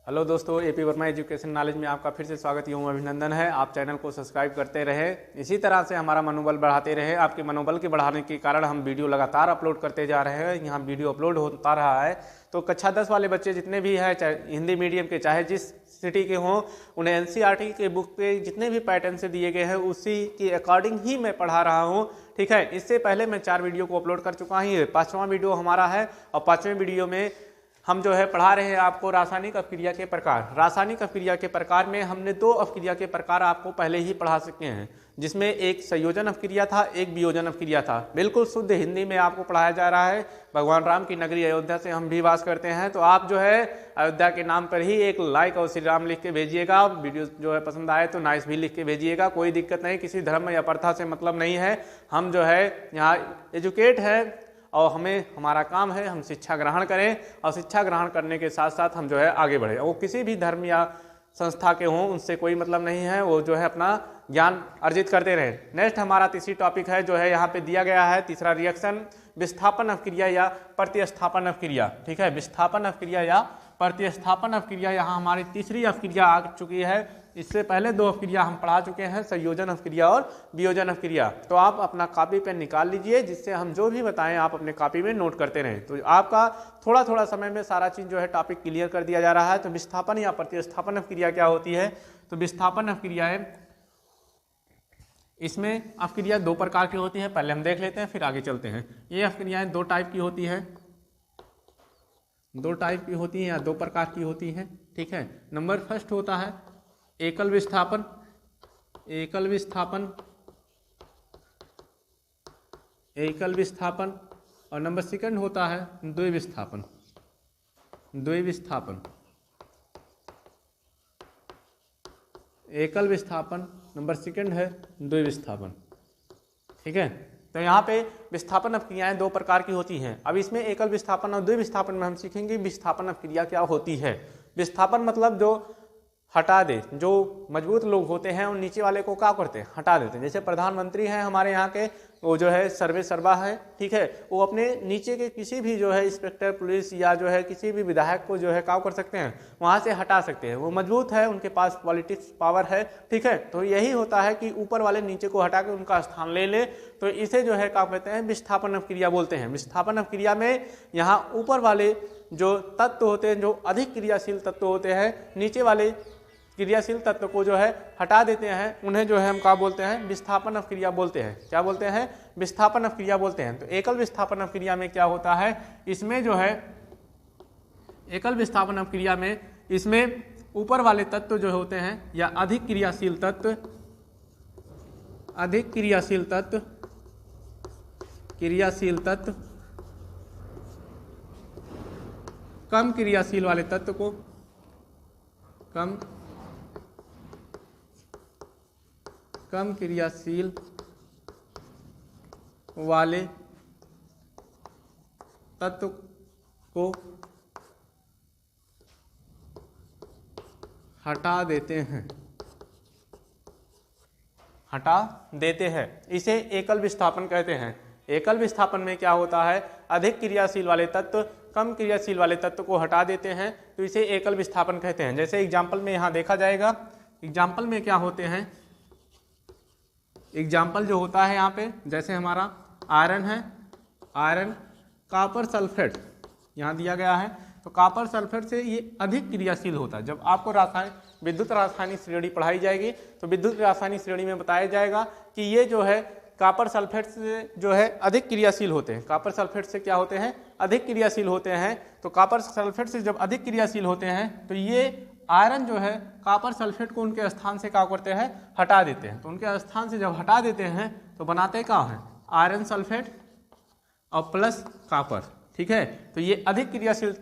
Hello दोस्तों, AP Verma education knowledge में आपका फिर से स्वागत एवं अभिनंदन है। आप चैनल को सब्सक्राइब करते रहे, इसी तरह से हमारा मनोबल बढ़ाते रहे। आपके मनोबल के बढ़ाने के कारण हम वीडियो लगातार अपलोड करते जा रहे हैं। यहाँ वीडियो अपलोड होता रहा है तो कक्षा 10 वाले बच्चे जितने भी हैं, चाहे हिंदी मीडियम के चाहे जिस सिटी के हों, उन्हें एनसीईआरटी के बुक पे जितने भी पैटर्न से दिए गए हैं उसी के अकॉर्डिंग ही मैं पढ़ा रहा हूँ। ठीक है, इससे पहले मैं 4 वीडियो को अपलोड कर चुका हूँ। 5वां वीडियो हमारा है और 5वें वीडियो में हम जो है पढ़ा रहे हैं आपको रासायनिक अपक्रिया के प्रकार। रासायनिक अपक्रिया के प्रकार में हमने 2 अपक्रिया के प्रकार आपको पहले ही पढ़ा चुके हैं, जिसमें एक संयोजन अपक्रिया था, एक वियोजन अपक्रिया था। बिल्कुल शुद्ध हिंदी में आपको पढ़ाया जा रहा है। भगवान राम की नगरी अयोध्या से हम भी वास करते हैं, तो आप जो है अयोध्या के नाम पर ही एक लाइक और श्री राम लिख के भेजिएगा। वीडियो जो है पसंद आए तो नाइस भी लिख के भेजिएगा, कोई दिक्कत नहीं। किसी धर्म या प्रथा से मतलब नहीं है। हम जो है यहाँ एजुकेट है और हमें हमारा काम है हम शिक्षा ग्रहण करें और शिक्षा ग्रहण करने के साथ साथ हम जो है आगे बढ़ें। वो किसी भी धर्म या संस्था के हों, उनसे कोई मतलब नहीं है। वो जो है अपना ज्ञान अर्जित करते रहें। नेक्स्ट हमारा तीसरी टॉपिक है जो है यहाँ पे दिया गया है, तीसरा रिएक्शन विस्थापन अपक्रिया या प्रतिस्थापन अपक्रिया। ठीक है, विस्थापन अपक्रिया या प्रतिस्थापन अपक्रिया यहाँ हमारी तीसरी अपक्रिया आ चुकी है। इससे पहले 2 अपक्रिया हम पढ़ा चुके हैं, संयोजन अपक्रिया और वियोजन अपक्रिया। तो आप अपना कॉपी पेन निकाल लीजिए, जिससे हम जो भी बताएं आप अपने कॉपी में नोट करते रहें। तो आपका थोड़ा थोड़ा समय में सारा चीज़ जो है टॉपिक क्लियर कर दिया जा रहा है। तो विस्थापन या प्रतिस्थापन अपक्रिया क्या होती है? तो विस्थापन अपक्रियाएं, इसमें अपक्रिया 2 प्रकार की होती है। पहले हम देख लेते हैं फिर आगे चलते हैं। ये अपक्रियाएं 2 टाइप की होती है, 2 टाइप की होती हैं या 2 प्रकार की होती हैं। ठीक है, नंबर फर्स्ट होता है एकल विस्थापन, एकल विस्थापन, एकल विस्थापन। और नंबर सेकंड होता है द्विविस्थापन, द्विविस्थापन। एकल विस्थापन नंबर सेकंड है द्विविस्थापन। ठीक है, तो यहाँ पे विस्थापन अपक्रियाएं 2 प्रकार की होती हैं। अब इसमें एकल विस्थापन और द्विविस्थापन में हम सीखेंगे विस्थापन अपक्रिया क्या होती है। विस्थापन मतलब जो हटा दे, जो मजबूत लोग होते हैं उन नीचे वाले को क्या करते हैं, हटा देते हैं। जैसे प्रधानमंत्री हैं हमारे यहाँ के, वो जो है सर्वे सर्वा है। ठीक है, वो अपने नीचे के किसी भी जो है इंस्पेक्टर पुलिस या जो है किसी भी विधायक को जो है क्या कर सकते हैं, वहाँ से हटा सकते हैं। वो मजबूत है, उनके पास पॉलिटिक्स पावर है। ठीक है, तो यही होता है कि ऊपर वाले नीचे को हटा के उनका स्थान ले ले, तो इसे जो है क्या कहते हैं, विस्थापन अपक्रिया बोलते हैं। विस्थापन अपक्रिया में यहाँ ऊपर वाले जो तत्व होते हैं, जो अधिक क्रियाशील तत्व होते हैं, नीचे वाले क्रियाशील तत्व को जो है हटा देते हैं, उन्हें जो है हम क्या बोलते हैं, विस्थापन अपक्रिया बोलते हैं। क्या बोलते हैं? विस्थापन अपक्रिया बोलते हैं। तो एकल विस्थापन अपक्रिया में क्या होता है, इसमें जो है एकल विस्थापन अपक्रिया में इसमें ऊपर वाले तत्व जो होते हैं या अधिक क्रियाशील तत्व, अधिक क्रियाशील तत्व, क्रियाशील तत्व कम क्रियाशील वाले तत्व को, कम क्रियाशील वाले तत्व को हटा देते हैं, हटा देते हैं। इसे एकल विस्थापन कहते हैं। एकल विस्थापन में क्या होता है, अधिक क्रियाशील वाले तत्व कम क्रियाशील वाले तत्व को हटा देते हैं, तो इसे एकल विस्थापन कहते हैं। जैसे एग्जाम्पल में यहाँ देखा जाएगा, एग्जाम्पल में क्या होते हैं, एग्जाम्पल जो होता है यहाँ पे, जैसे हमारा आयरन है, आयरन कॉपर सल्फेट यहाँ दिया गया है। तो कॉपर सल्फेट से ये अधिक क्रियाशील होता है। जब आपको विद्युत रासायनिक श्रेणी पढ़ाई जाएगी तो विद्युत रासायनिक श्रेणी में बताया जाएगा कि ये जो है कॉपर सल्फेट से जो है अधिक क्रियाशील होते हैं। कॉपर सल्फेट से क्या होते हैं, अधिक क्रियाशील होते हैं। तो कॉपर सल्फेट से जब अधिक क्रियाशील होते हैं तो ये आयरन जो है कॉपर सल्फेट को उनके स्थान से क्या करते हैं, हटा देते हैं। तो उनके स्थान से जब हटा देते हैं तो बनाते क्या है, आयरन सल्फेट और प्लस कॉपर। ठीक है, तो ये अधिक क्रियाशील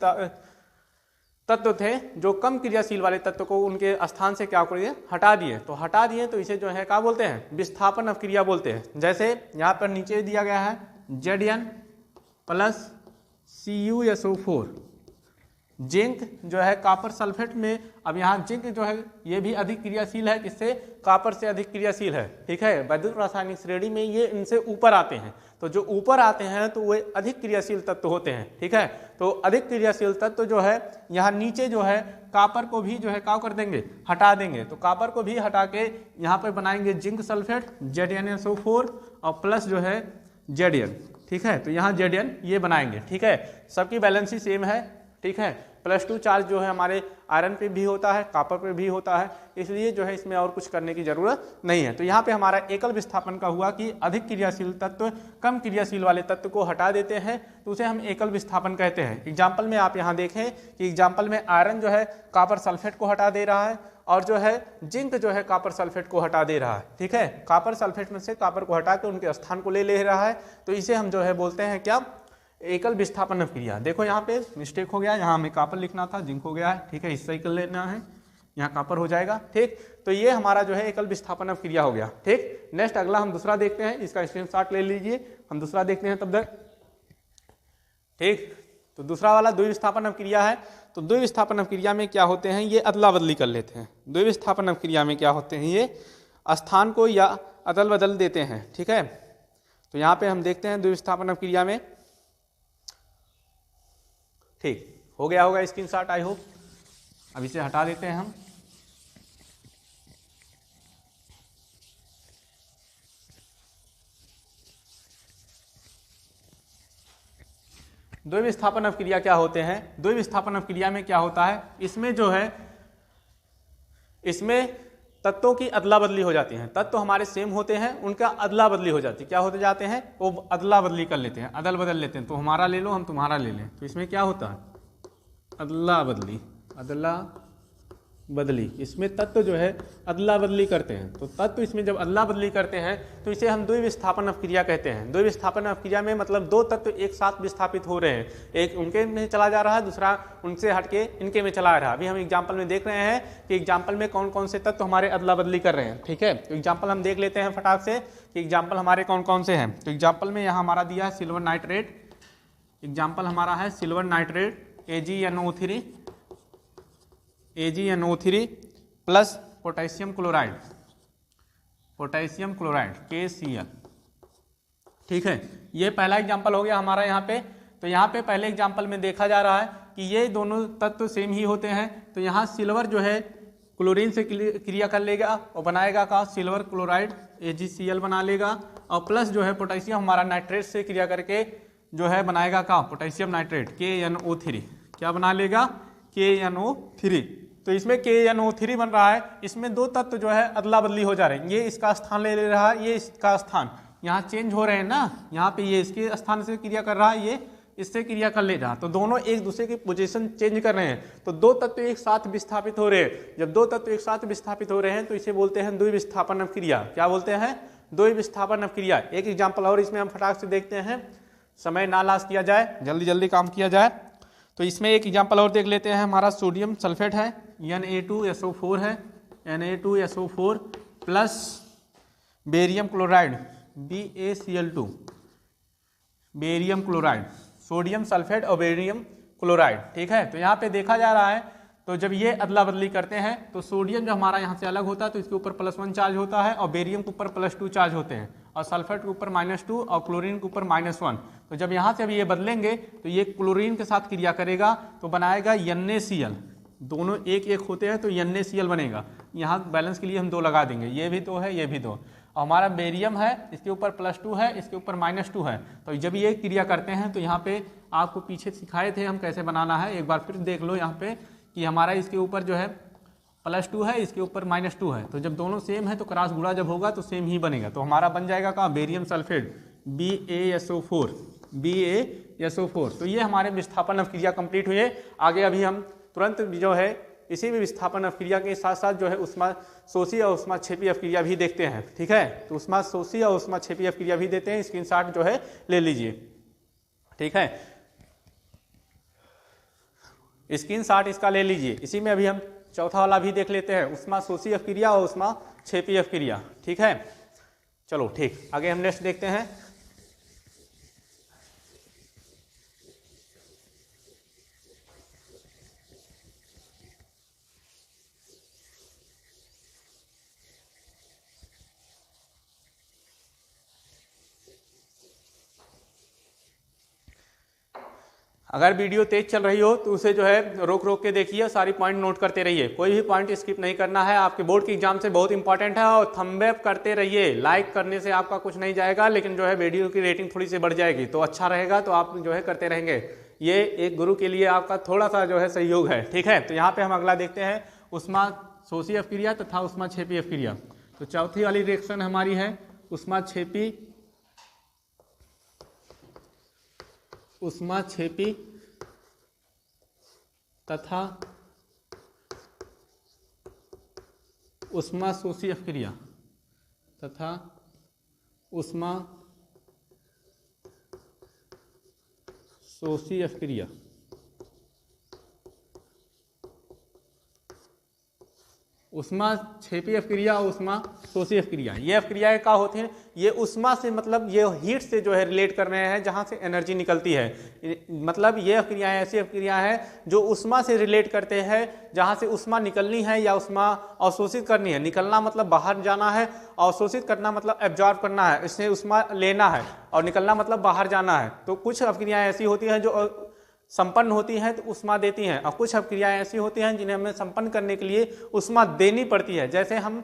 तत्व थे जो कम क्रियाशील वाले तत्व को उनके स्थान से क्या कर दिए, हटा दिए। तो हटा दिए तो इसे जो है क्या बोलते हैं, विस्थापन अपक्रिया बोलते हैं। जैसे यहाँ पर नीचे दिया गया है Zn प्लस CuSO4, जिंक जो है कॉपर सल्फेट में, अब यहाँ जिंक जो है ये भी अधिक क्रियाशील है, किससे? कॉपर से अधिक क्रियाशील है। ठीक है, वैद्युत रासायनिक श्रेणी में ये इनसे ऊपर आते हैं, तो जो ऊपर आते हैं तो वे अधिक क्रियाशील तत्व होते हैं। ठीक है, तो अधिक क्रियाशील तत्व जो है यहाँ नीचे जो है कॉपर को भी जो है क्या कर देंगे? हटा देंगे। तो कॉपर को भी हटा के यहाँ पे बनाएंगे जिंक सल्फेट ZnSO4 और प्लस जो है Zn। ठीक है, तो यहाँ Zn ये बनाएंगे। ठीक है, सबकी बैलेंसी सेम है। ठीक है, +2 चार्ज जो है हमारे आयरन पे भी होता है, कॉपर पे भी होता है, इसलिए जो है इसमें और कुछ करने की जरूरत नहीं है। तो यहाँ पे हमारा एकल विस्थापन का हुआ कि अधिक क्रियाशील तत्व कम क्रियाशील वाले तत्व को हटा देते हैं, तो उसे हम एकल विस्थापन कहते हैं। एग्जाम्पल में आप यहाँ देखें कि एग्जाम्पल में आयरन जो है कॉपर सल्फेट को हटा दे रहा है और जो है जिंक जो है कॉपर सल्फेट को हटा दे रहा है। ठीक है, कॉपर सल्फेट में से कॉपर को हटा के उनके स्थान को ले रहा है, तो इसे हम जो है बोलते हैं क्या? एकल विस्थापन अभिक्रिया। देखो यहाँ पे मिस्टेक हो गया, यहाँ हमें कॉपर लिखना था, जिंक हो गया है। ठीक है, हिस्सा ही कर लेना है, यहाँ कॉपर हो जाएगा। ठीक, तो ये हमारा जो है एकल विस्थापन अभिक्रिया हो गया। ठीक, नेक्स्ट अगला हम दूसरा देखते हैं, इसका स्क्रीनशॉट ले लीजिए, हम दूसरा देखते हैं तब तक। ठीक, तो दूसरा वाला द्विविस्थापन अभिक्रिया है। तो द्विविस्थापन अभिक्रिया में क्या होते हैं? ये अदला बदली कर लेते हैं। द्विविस्थापन अभिक्रिया में क्या होते हैं? ये स्थान को या अदल बदल देते हैं। ठीक है, तो यहाँ पे हम देखते हैं द्विविस्थापन अभिक्रिया में। ठीक, हो गया होगा स्क्रीनशॉट, आई होप। अब इसे हटा देते हैं हम। द्विविस्थापन अभिक्रिया क्या होते हैं? द्विविस्थापन अभिक्रिया में क्या होता है? इसमें जो है इसमें तत्वों की अदला बदली हो जाती है। तत्व हमारे सेम होते हैं, उनका अदला बदली हो जाती है। क्या होते जाते हैं? वो अदला बदली कर लेते हैं, अदल बदल लेते हैं। तो हमारा ले लो, हम तुम्हारा ले लें, तो इसमें क्या होता है? अदला बदली, अदला बदली। इसमें तत्व जो है अदला बदली करते हैं। तो तत्व इसमें जब अदला बदली करते हैं तो इसे हम द्विविस्थापन अभिक्रिया कहते हैं। द्विविस्थापन अभिक्रिया में मतलब दो तत्व एक साथ विस्थापित हो रहे हैं, एक उनके में चला जा रहा है, दूसरा उनसे हटके इनके में चला रहा है। अभी हम एग्जाम्पल में देख रहे हैं कि एग्जाम्पल में कौन कौन से तत्व हमारे अदला बदली कर रहे हैं। ठीक है, तो एग्जाम्पल हम देख लेते हैं फटाक से कि एग्जाम्पल हमारे कौन कौन से हैं। तो एग्जाम्पल में यहाँ हमारा दिया है सिल्वर नाइट्रेट। एग्जाम्पल हमारा है silver nitrate AgNO3 plus potassium chloride, KCl। ठीक है, ये पहला एग्जाम्पल हो गया हमारा यहाँ पे। तो यहाँ पे पहले एग्जाम्पल में देखा जा रहा है कि ये दोनों तत्व सेम ही होते हैं। तो यहाँ सिल्वर जो है क्लोरीन से क्रिया कर लेगा और बनाएगा का सिल्वर क्लोराइड AgCl बना लेगा, और प्लस जो है पोटेशियम हमारा नाइट्रेट से क्रिया करके जो है बनाएगा का पोटेशियम नाइट्रेट KNO3। क्या बना लेगा? KNO3। तो इसमें KNO3 बन रहा है। इसमें दो तत्व जो है अदला बदली हो जा रहे हैं, ये इसका स्थान ले रहा है, ये इसका स्थान, यहाँ चेंज हो रहे हैं ना। यहाँ पे ये इसके स्थान से क्रिया कर रहा है, ये इससे क्रिया कर ले रहा, तो दोनों एक दूसरे की पोजीशन चेंज कर रहे हैं। तो दो तत्व एक साथ विस्थापित हो रहे हैं। जब दो तत्व एक साथ विस्थापित हो रहे हैं तो इसे बोलते हैं द्विविस्थापन अभिक्रिया। क्या बोलते हैं? द्विविस्थापन अभिक्रिया। एक एग्जाम्पल और इसमें हम फटाक से देखते हैं, समय ना लॉस किया जाए, जल्दी जल्दी काम किया जाए। तो इसमें एक एग्जाम्पल और देख लेते हैं। हमारा सोडियम सल्फेट है, Na2SO4 है, Na2SO4 plus barium chloride BaCl2, barium chloride, sodium sulphate और बेरियम क्लोराइड। ठीक है, तो यहाँ पे देखा जा रहा है, तो जब ये अदला बदली करते हैं तो सोडियम जो हमारा यहाँ से अलग होता है तो इसके ऊपर +1 चार्ज होता है, और बेरियम के ऊपर +2 चार्ज होते हैं, और सल्फेट के ऊपर -2 और क्लोरीन के ऊपर -1। तो जब यहाँ से अब ये बदलेंगे तो ये क्लोरीन के साथ क्रिया करेगा तो बनाएगा NaCl। दोनों एक एक होते हैं तो NaCl बनेगा। यहाँ बैलेंस के लिए हम 2 लगा देंगे, ये भी 2 है, ये भी 2। और हमारा बेरियम है, इसके ऊपर +2 है, इसके ऊपर -2 है। तो जब ये क्रिया करते हैं तो यहाँ पे आपको पीछे सिखाए थे हम कैसे बनाना है, एक बार फिर देख लो यहाँ पे कि हमारा इसके ऊपर जो है +2 है, इसके ऊपर -2 है। तो जब दोनों सेम है तो क्रॉस गुणा जब होगा तो सेम ही बनेगा। तो हमारा बन जाएगा का बेरियम सल्फेट BaSO4। तो ये हमारे विस्थापन अभिक्रिया कंप्लीट हुई है। आगे अभी हम तुरंत जो है इसी भी विस्थापन अभिक्रिया के साथ साथ जो है उष्माशोषी और उष्माक्षेपी अभिक्रिया भी देखते हैं। ठीक है, तो उष्माशोषी और उष्माक्षेपी अभिक्रिया भी देते हैं, स्क्रीनशॉट जो है ले लीजिए। ठीक है, स्क्रीनशॉट इसका ले लीजिए। इसी में अभी हम चौथा वाला भी देख लेते हैं, उष्माशोषी अभिक्रिया और उष्माक्षेपी अभिक्रिया। ठीक है, चलो ठीक, आगे हम नेक्स्ट देखते हैं। अगर वीडियो तेज चल रही हो तो उसे जो है रोक रोक के देखिए, सारी पॉइंट नोट करते रहिए, कोई भी पॉइंट स्किप नहीं करना है, आपके बोर्ड के एग्जाम से बहुत इंपॉर्टेंट है। और थंब अप करते रहिए, लाइक करने से आपका कुछ नहीं जाएगा, लेकिन जो है वीडियो की रेटिंग थोड़ी सी बढ़ जाएगी तो अच्छा रहेगा, तो आप जो है करते रहेंगे। ये एक गुरु के लिए आपका थोड़ा सा जो है सहयोग है, ठीक है। तो यहाँ पे हम अगला देखते हैं, ऊष्माशोषी अपक्रिया तथा ऊष्माक्षेपी अपक्रिया। तो चौथी वाली रिएक्शन हमारी है ऊष्माक्षेपी तथा ऊष्माशोषी अपक्रिया तथा ऊष्माशोषी अपक्रिया। ऊष्माक्षेपी अपक्रिया और ऊष्माशोषी अपक्रिया, ये अपक्रियाएं क्या होती हैं? ये ऊष्मा से मतलब ये हीट से जो है रिलेट कर रहे हैं, जहाँ से एनर्जी निकलती है। मतलब ये अपक्रियाएं ऐसी अपक्रियाएं हैं जो ऊष्मा से रिलेट करते हैं, जहाँ से ऊष्मा निकलनी है या ऊष्मा अवशोषित करनी है। निकलना मतलब बाहर जाना है, अवशोषित करना मतलब एब्जॉर्ब करना है, इससे ऊष्मा लेना है, और निकलना मतलब बाहर जाना है। तो कुछ अपक्रियाएं ऐसी होती हैं जो संपन्न होती हैं तो ऊष्मा देती हैं, और कुछ अपक्रियाएं ऐसी होती हैं जिन्हें हमें संपन्न करने के लिए ऊष्मा देनी पड़ती है। जैसे हम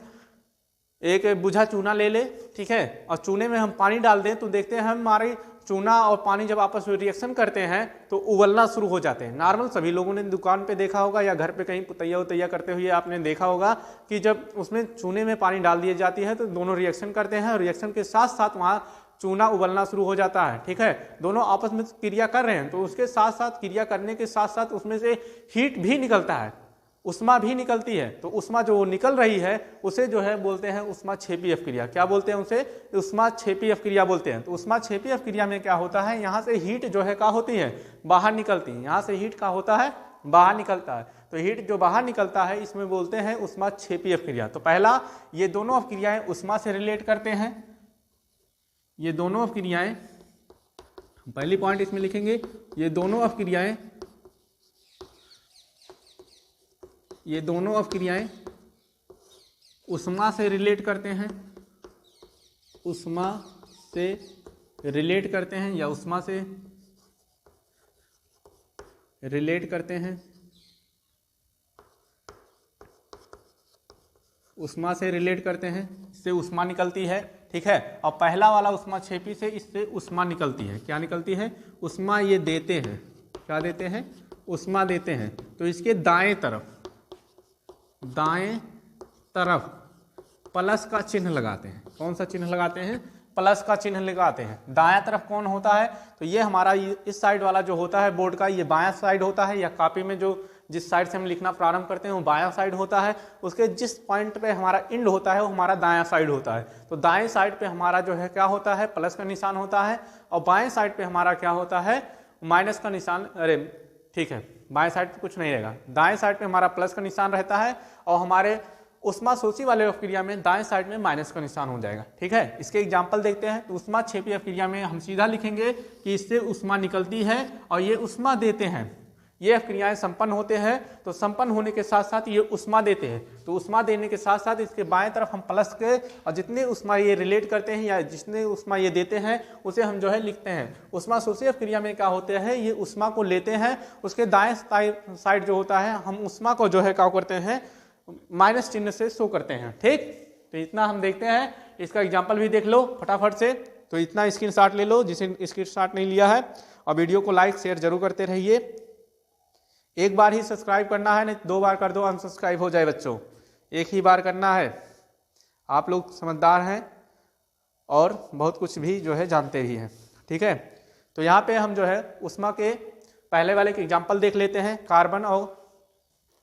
एक बुझा चूना ले ले, ठीक है, और चूने में हम पानी डाल दें तो देखते हैं हमारे चूना और पानी जब आपस में रिएक्शन करते हैं तो उबलना शुरू हो जाते हैं। नॉर्मल सभी लोगों ने दुकान पे देखा होगा या घर पे कहीं पुतैया उतैया करते हुए आपने देखा होगा कि जब उसमें चूने में पानी डाल दिए जाती है तो दोनों रिएक्शन करते हैं, और रिएक्शन के साथ साथ वहाँ चूना उबलना शुरू हो जाता है, ठीक है। दोनों आपस में क्रिया कर रहे हैं, तो उसके साथ साथ क्रिया करने के साथ साथ उसमें से हीट भी निकलता है, ऊष्मा भी निकलती है। तो ऊष्मा जो निकल रही है उसे जो है बोलते हैं ऊष्माक्षेपी अपक्रिया। क्या बोलते हैं उसे? ऊष्माक्षेपी अपक्रिया बोलते हैं। तो ऊष्माक्षेपी अपक्रिया में क्या होता है, यहाँ से हीट जो है क्या होती है, बाहर निकलती है। यहाँ से हीट क्या होता है, बाहर निकलता है। तो हीट जो बाहर निकलता है इसमें बोलते हैं ऊष्माक्षेपी अपक्रिया। तो पहला, ये दोनों अपक्रियाएं ऊष्मा से रिलेट करते हैं। ये दोनों अपक्रियाएं, पहली पॉइंट इसमें लिखेंगे, ये दोनों अपक्रियाएं ऊष्मा से रिलेट करते हैं, ऊष्मा से रिलेट करते हैं या ऊष्मा से रिलेट करते हैं, ऊष्मा से रिलेट करते हैं, इससे ऊष्मा निकलती है, ठीक है। और पहला वाला ऊष्माक्षेपी से इससे ऊष्मा निकलती है। क्या निकलती है? ऊष्मा ये देते हैं। क्या देते हैं? ऊष्मा देते हैं। तो इसके दाएं तरफ प्लस का चिन्ह लगाते हैं। कौन सा चिन्ह लगाते हैं? प्लस का चिन्ह लगाते हैं। दाएं तरफ कौन होता है? तो ये हमारा इस साइड वाला जो होता है बोर्ड का, ये बायां साइड होता है, या कॉपी में जो जिस साइड से हम लिखना प्रारंभ करते हैं वो बायां साइड होता है। उसके जिस पॉइंट पे हमारा एंड होता है वो हमारा दायां साइड होता है। तो दाएं साइड पे हमारा जो है क्या होता है, प्लस का निशान होता है, और बाएं साइड पे हमारा क्या होता है, माइनस का निशान। अरे ठीक है, बाएं साइड पे कुछ नहीं रहेगा, दाएं साइड पे हमारा प्लस का निशान रहता है, और हमारे ऊष्माशोषी वाले अपक्रिया में दाएं साइड में माइनस का निशान हो जाएगा, ठीक है। इसके एग्जाम्पल देखते हैं। तो ऊष्माक्षेपी अपक्रिया में हम सीधा लिखेंगे कि इससे ऊष्मा निकलती है और ये ऊष्मा देते हैं। ये अपक्रियाएं संपन्न होते हैं, तो संपन्न होने के साथ साथ ये ऊष्मा देते हैं। तो ऊष्मा देने के साथ साथ इसके बाएं तरफ हम प्लस के, और जितने ऊष्मा ये रिलेट करते हैं या जितने ऊष्मा ये देते हैं उसे हम जो है लिखते हैं। ऊष्माशोषी अपक्रिया में क्या होते हैं, ये ऊष्मा को लेते हैं, उसके दाएं साइड जो होता है हम ऊष्मा को जो है क्या करते हैं, माइनस चिन्ह से शो करते हैं, ठीक। तो इतना हम देखते हैं। इसका एग्जाम्पल भी देख लो फटाफट से। तो इतना स्क्रीनशॉट ले लो जिसे स्क्रीनशॉट नहीं लिया है, और वीडियो को लाइक शेयर जरूर करते रहिए। एक बार ही सब्सक्राइब करना है, नहीं 2 बार कर दो अनसब्सक्राइब हो जाए बच्चों। एक ही बार करना है। आप लोग समझदार हैं और बहुत कुछ भी जो है जानते ही हैं, ठीक है। तो यहाँ पे हम जो है ऊष्मा के पहले वाले के एग्जाम्पल देख लेते हैं। कार्बन और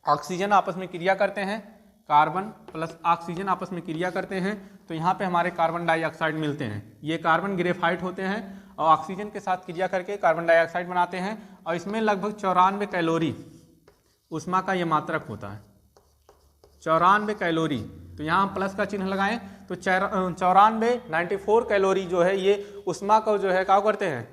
ऑक्सीजन आपस में क्रिया करते हैं, कार्बन प्लस ऑक्सीजन आपस में क्रिया करते हैं। तो यहाँ पे हमारे कार्बन डाइऑक्साइड मिलते हैं। ये कार्बन ग्रेफाइट होते हैं और ऑक्सीजन के साथ क्रिया करके कार्बन डाइऑक्साइड बनाते हैं, और इसमें लगभग 94 कैलोरी ऊष्मा का ये मात्रक होता है, 94 कैलोरी। तो यहाँ प्लस का चिन्ह लगाएं तो 94 94 कैलोरी जो है ये ऊष्मा को जो है क्या करते हैं,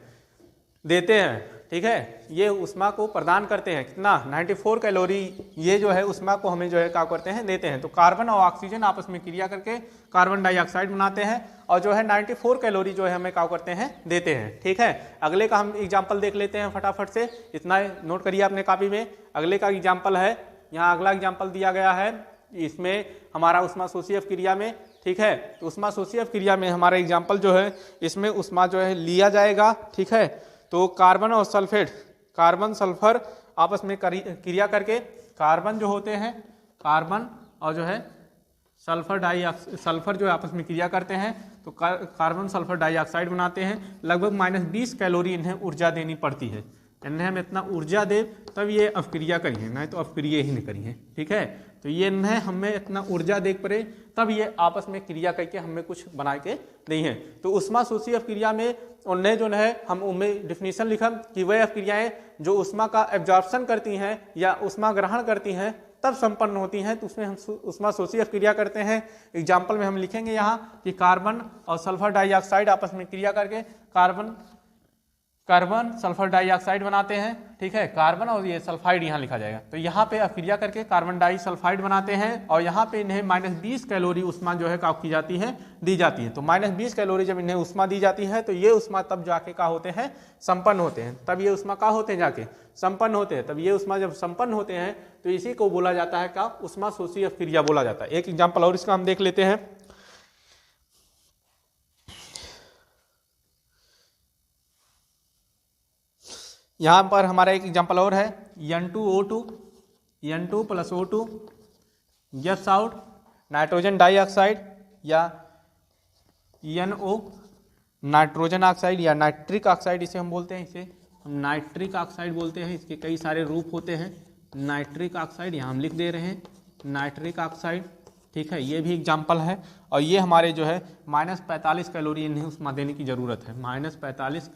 देते हैं, ठीक है, ये ऊष्मा को प्रदान करते हैं। कितना? 94 कैलोरी ये जो है ऊष्मा को हमें जो है क्या करते हैं, देते हैं। तो कार्बन और ऑक्सीजन आपस में क्रिया करके कार्बन डाइऑक्साइड बनाते हैं और जो है 94 कैलोरी जो है हमें क्या करते हैं, देते हैं। ठीक है, अगले का हम एग्जाम्पल देख लेते हैं फटाफट से, इतना नोट करिए अपने कॉपी में। अगले का एग्जाम्पल है, यहाँ अगला एग्जाम्पल दिया गया है, इसमें हमारा ऊष्मा शोषी अपक्रिया में, ठीक है, तो ऊष्मा शोषी अपक्रिया में हमारा एग्जाम्पल जो है, इसमें ऊष्मा जो है लिया जाएगा। ठीक है, तो कार्बन और सल्फेट, कार्बन सल्फर आपस में क्रिया करके कार्बन जो होते हैं, कार्बन और जो है सल्फर जो आपस में क्रिया करते हैं तो कार्बन सल्फर डाइऑक्साइड बनाते हैं। लगभग -20 कैलोरी इन्हें ऊर्जा देनी पड़ती है। इन्हें हम इतना ऊर्जा दे तब ये अपक्रिया करिए, नहीं तो अपक्रिया ही नहीं करिए। ठीक है, तो ये इन्हें हमें इतना ऊर्जा दे पड़े तब ये आपस में क्रिया करके हमें कुछ बना के नहीं है। तो ऊष्मा शोषी अपक्रिया में उन्हें जो है हम उनमें डिफिनीशन लिखा कि वह अपक्रियाएं जो ऊष्मा का एब्जॉर्प्शन करती हैं या ऊष्मा ग्रहण करती हैं तब संपन्न होती हैं, तो उसमें हम ऊष्मा शोषी अपक्रिया करते हैं। एग्जाम्पल में हम लिखेंगे यहाँ कि कार्बन और सल्फर डाइऑक्साइड आपस में क्रिया करके कार्बन सल्फर डाइऑक्साइड बनाते हैं। ठीक है, कार्बन और ये सल्फाइड यहाँ लिखा जाएगा। तो यहाँ पे अपक्रिया करके कार्बन डाइसल्फाइड बनाते हैं और यहाँ पे इन्हें -20 कैलोरी ऊष्मा जो है क्या की जाती है, दी जाती है। तो -20 कैलोरी जब इन्हें ऊष्मा दी जाती है तो ये ऊष्मा तब जाके क्या होते हैं, संपन्न होते हैं। तब ये ऊष्मा क्या होते हैं, जाके संपन्न होते हैं। तब ये ऊष्मा जब संपन्न होते हैं तो इसी को बोला जाता है क्या, ऊष्मा शोषी अपक्रिया बोला जाता है। एक एग्जाम्पल और इसका हम देख लेते हैं। यहाँ पर हमारा एक एग्जाम्पल और है, N2O2 N2 + O2 gas out nitrogen dioxide या NO नाइट्रोजन ऑक्साइड या नाइट्रिक ऑक्साइड इसे हम बोलते हैं, इसे हम नाइट्रिक ऑक्साइड बोलते हैं। इसके कई सारे रूप होते हैं। नाइट्रिक ऑक्साइड यहाँ हम लिख दे रहे हैं, नाइट्रिक ऑक्साइड। ठीक है, ये भी एग्जाम्पल है और ये हमारे जो है -45 कैलोरी इन्हें ऊष्मा देने की ज़रूरत है। -45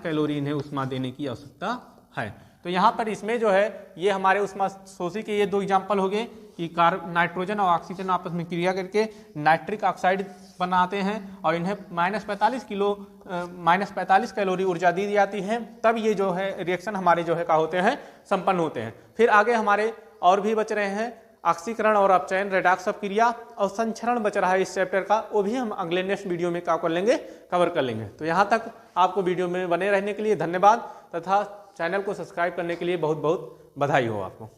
कैलोरी इन्हें ऊष्मा देने की आवश्यकता है। तो यहाँ पर इसमें जो है ये हमारे ऊष्मा शोषी के ये दो एग्जाम्पल हो गए कि नाइट्रोजन और ऑक्सीजन आपस में क्रिया करके नाइट्रिक ऑक्साइड बनाते हैं और इन्हें -45 कैलोरी ऊर्जा दी जाती है। तब ये जो है रिएक्शन हमारे जो है क्या होते हैं, संपन्न होते हैं। फिर आगे हमारे और भी बच रहे हैं, ऑक्सीकरण और अपचयन रेडॉक्स अपक्रिया और संचरण बच रहा है इस चैप्टर का, वो भी हम अगले नेक्स्ट वीडियो में क्या कर लेंगे, कवर कर लेंगे। तो यहाँ तक आपको वीडियो में बने रहने के लिए धन्यवाद तथा चैनल को सब्सक्राइब करने के लिए बहुत बहुत बधाई हो आपको।